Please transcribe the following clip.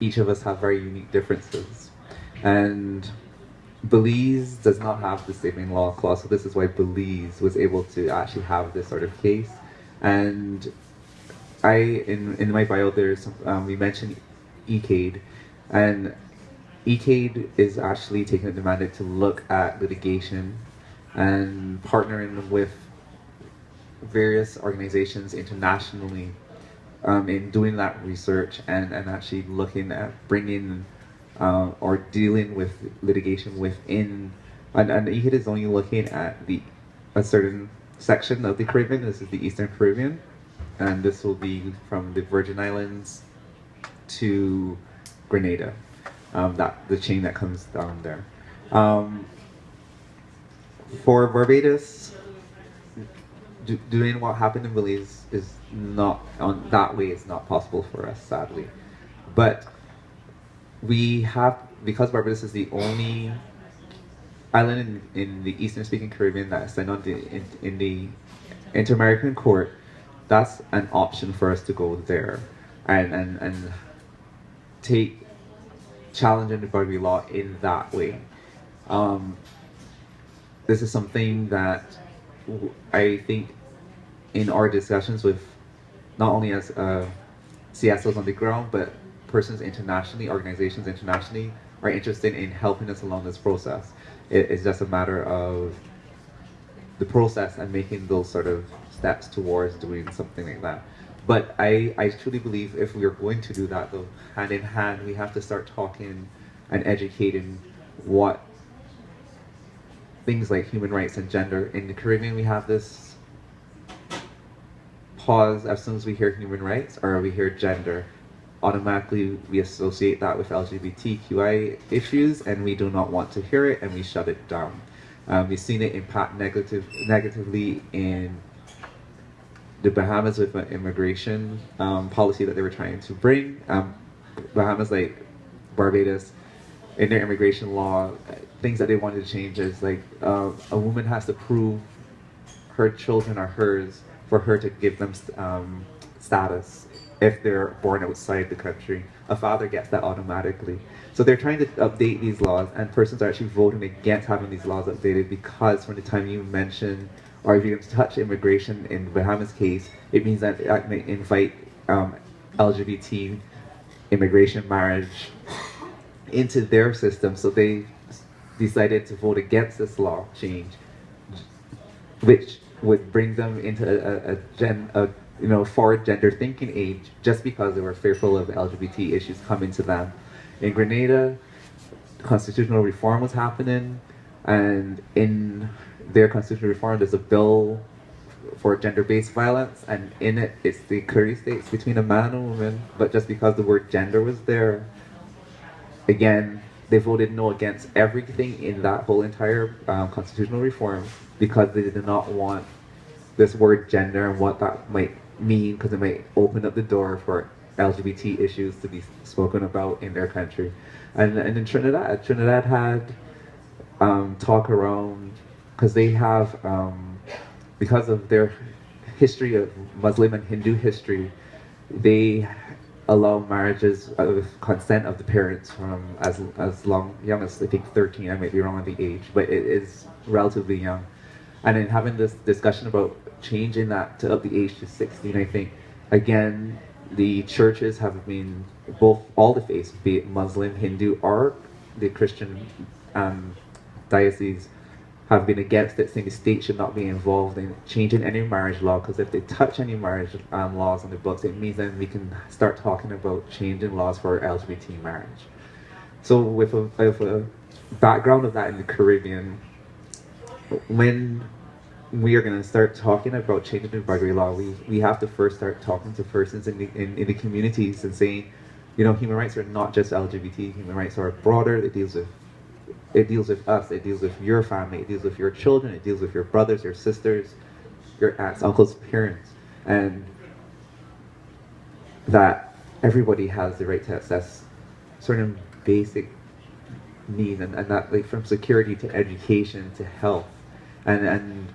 each of us have very unique differences. And Belize does not have the saving law clause, so this is why Belize was able to actually have this sort of case. And in my bio, we mentioned ECADE, and ECADE is actually taking the mandate to look at litigation and partnering with various organizations internationally in doing that research and actually looking at bringing or dealing with litigation within, and ECADE is only looking at a certain section of the Caribbean. This is the Eastern Caribbean, and this will be from the Virgin Islands to Grenada, that the chain that comes down there. For Barbados, doing what happened in Belize is not on that way. It's not possible for us, sadly. But we have, because Barbados is the only island in the Eastern-speaking Caribbean that is signed on in the Inter-American Court. That's an option for us to go there and take challenging the boundary law in that way. This is something that I think in our discussions with not only as CSOs on the ground, but persons internationally, organizations internationally are interested in helping us along this process. It's just a matter of the process and making those sort of steps towards doing something like that. But I truly believe if we are going to do that, though, hand in hand, we have to start talking and educating what things like human rights and gender. In the Caribbean, we have this pause as soon as we hear human rights or we hear gender. Automatically, we associate that with LGBTQI issues, and we do not want to hear it, and we shut it down. We've seen it impact negatively in the Bahamas with an immigration policy that they were trying to bring. Bahamas, like Barbados, in their immigration law, things that they wanted to change is like a woman has to prove her children are hers for her to give them status if they're born outside the country. A father gets that automatically. So they're trying to update these laws, and persons are actually voting against having these laws updated because from the time you mention or if you touch immigration in Bahamas case, it means that it may invite LGBT immigration marriage into their system. So they decided to vote against this law change, which would bring them into a forward gender thinking age just because they were fearful of LGBT issues coming to them. In Grenada, constitutional reform was happening, and in their constitutional reform there's a bill for gender-based violence, and in it it's the equality states between a man and a woman, but just because the word gender was there, again, they voted no against everything in that whole entire constitutional reform because they did not want this word gender and what that might mean, because it might open up the door for LGBT issues to be spoken about in their country. And in Trinidad had talk around, because they have, because of their history of Muslim and Hindu history, they allow marriages with consent of the parents from as young as I think 13. I might be wrong on the age, but it is relatively young. And in having this discussion about changing that to up the age to 16, I think again the churches have been all the faiths, be it Muslim, Hindu, or the Christian diocese, have been against it, saying the state should not be involved in changing any marriage law, because if they touch any marriage laws on the books, it means then we can start talking about changing laws for LGBT marriage. So with a background of that in the Caribbean, when we are going to start talking about changing the boundary law, we have to first start talking to persons in the communities and saying, human rights are not just LGBT. Human rights are broader. It deals with us. It deals with your family. It deals with your children. It deals with your brothers, your sisters, your aunts, uncles, parents, and that everybody has the right to access certain basic needs, and that, like, from security to education to health, and